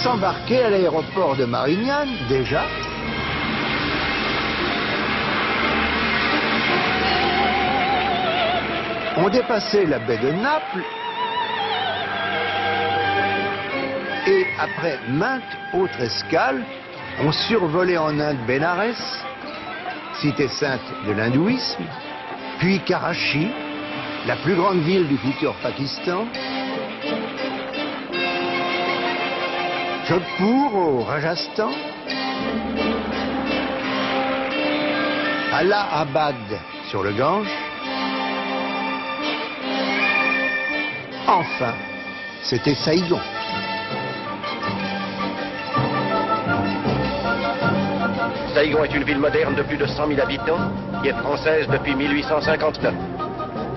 s'embarquait à l'aéroport de Marignane, déjà. On dépassait la baie de Naples et après maintes autres escales, on survolait en Inde Bénarès, cité sainte de l'hindouisme, puis Karachi, la plus grande ville du futur Pakistan, Jodhpur au Rajasthan, Allahabad sur le Gange. Enfin, c'était Saïgon. Saïgon est une ville moderne de plus de 100 000 habitants qui est française depuis 1859.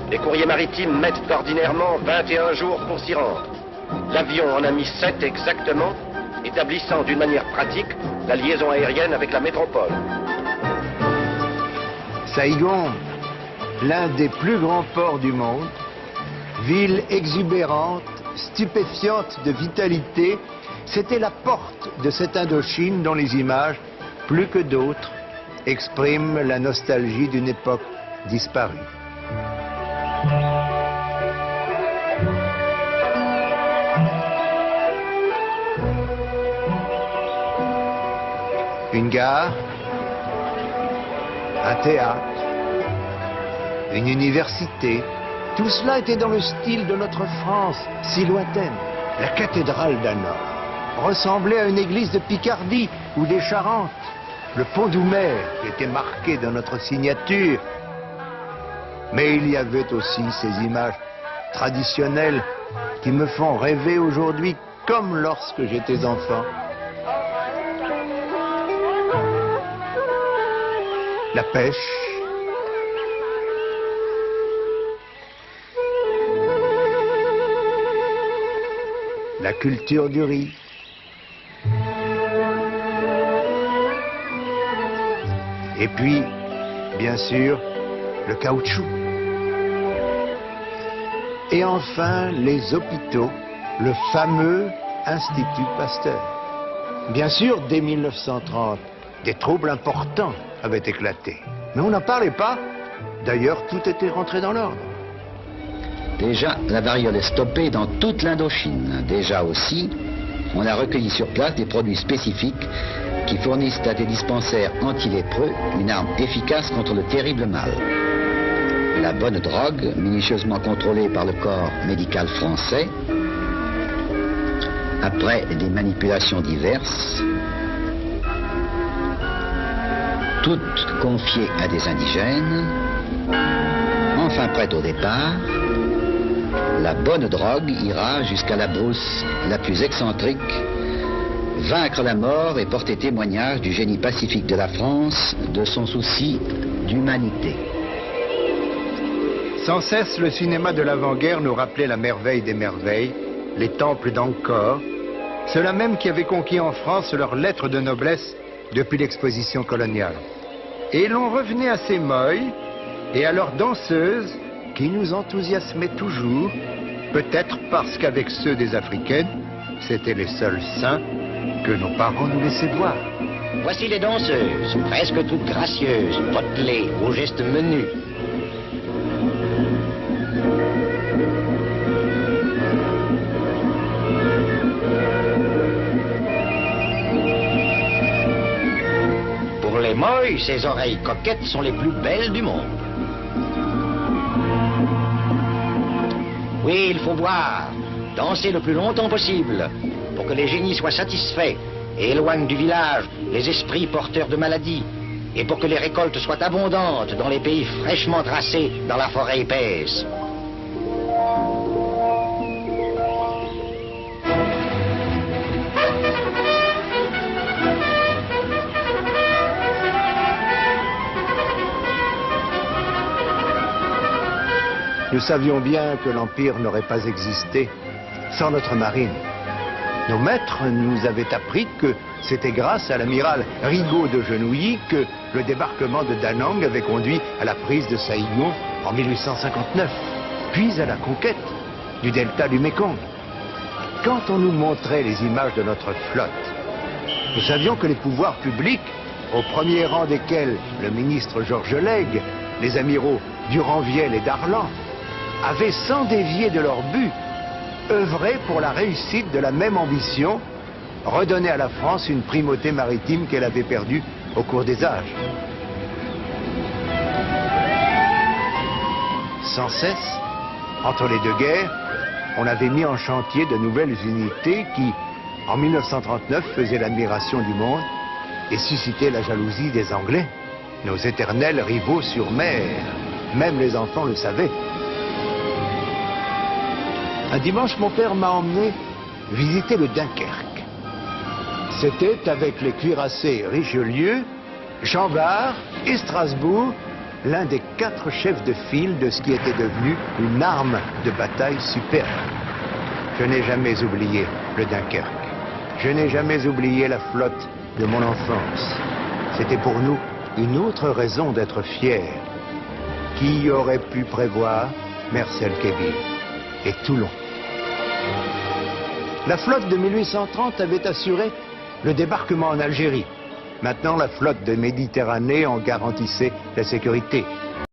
Les courriers maritimes mettent ordinairement 21 jours pour s'y rendre. L'avion en a mis 7 exactement, établissant d'une manière pratique la liaison aérienne avec la métropole. Saïgon, l'un des plus grands ports du monde, ville exubérante, stupéfiante de vitalité, c'était la porte de cette Indochine dont les images, plus que d'autres, expriment la nostalgie d'une époque disparue. Une gare, un théâtre, une université, tout cela était dans le style de notre France, si lointaine. La cathédrale d'Hanovre ressemblait à une église de Picardie ou des Charentes. Le pont d'Oumer était marqué dans notre signature. Mais il y avait aussi ces images traditionnelles qui me font rêver aujourd'hui comme lorsque j'étais enfant. La pêche, la culture du riz, et puis, bien sûr, le caoutchouc. Et enfin, les hôpitaux, le fameux Institut Pasteur. Bien sûr, dès 1930, des troubles importants avaient éclaté. Mais on n'en parlait pas. D'ailleurs, tout était rentré dans l'ordre. Déjà, la variole est stoppée dans toute l'Indochine. Déjà aussi, on a recueilli sur place des produits spécifiques qui fournissent à des dispensaires anti-lépreux une arme efficace contre le terrible mal. La bonne drogue, minutieusement contrôlée par le corps médical français, après des manipulations diverses, toutes confiées à des indigènes, enfin prête au départ, la bonne drogue ira jusqu'à la brousse la plus excentrique, vaincre la mort et porter témoignage du génie pacifique de la France, de son souci d'humanité. Sans cesse, le cinéma de l'avant-guerre nous rappelait la merveille des merveilles, les temples d'Angkor, ceux-là même qui avaient conquis en France leurs lettres de noblesse depuis l'exposition coloniale. Et l'on revenait à ces moïs et à leurs danseuses qui nous enthousiasmaient toujours, peut-être parce qu'avec ceux des Africaines, c'étaient les seuls saints que nos parents nous laissaient voir. Voici les danseuses, presque toutes gracieuses, potelées, aux gestes menus. Pour les moïs, ces oreilles coquettes sont les plus belles du monde. Oui, il faut boire, danser le plus longtemps possible, pour que les génies soient satisfaits et éloignent du village les esprits porteurs de maladies, et pour que les récoltes soient abondantes dans les pays fraîchement tracés dans la forêt épaisse. Nous savions bien que l'Empire n'aurait pas existé sans notre marine. Nos maîtres nous avaient appris que c'était grâce à l'amiral Rigaud de Genouilly que le débarquement de Da Nang avait conduit à la prise de Saïgon en 1859, puis à la conquête du delta du Mékong. quand on nous montrait les images de notre flotte, nous savions que les pouvoirs publics, au premier rang desquels le ministre Georges Lègue, les amiraux Duranviel et Darlan, avaient, sans dévier de leur but, œuvré pour la réussite de la même ambition, redonner à la France une primauté maritime qu'elle avait perdue au cours des âges. Sans cesse, entre les deux guerres, on avait mis en chantier de nouvelles unités qui, en 1939, faisaient l'admiration du monde et suscitaient la jalousie des Anglais, nos éternels rivaux sur mer. Même les enfants le savaient. Un dimanche, mon père m'a emmené visiter le Dunkerque. C'était avec les cuirassés Richelieu, Chambord et Strasbourg, l'un des 4 chefs de file de ce qui était devenu une arme de bataille superbe. Je n'ai jamais oublié le Dunkerque. Je n'ai jamais oublié la flotte de mon enfance. C'était pour nous une autre raison d'être fiers. Qui aurait pu prévoir Mercel-Québille et Toulon? La flotte de 1830 avait assuré le débarquement en Algérie. Maintenant, la flotte de Méditerranée en garantissait la sécurité.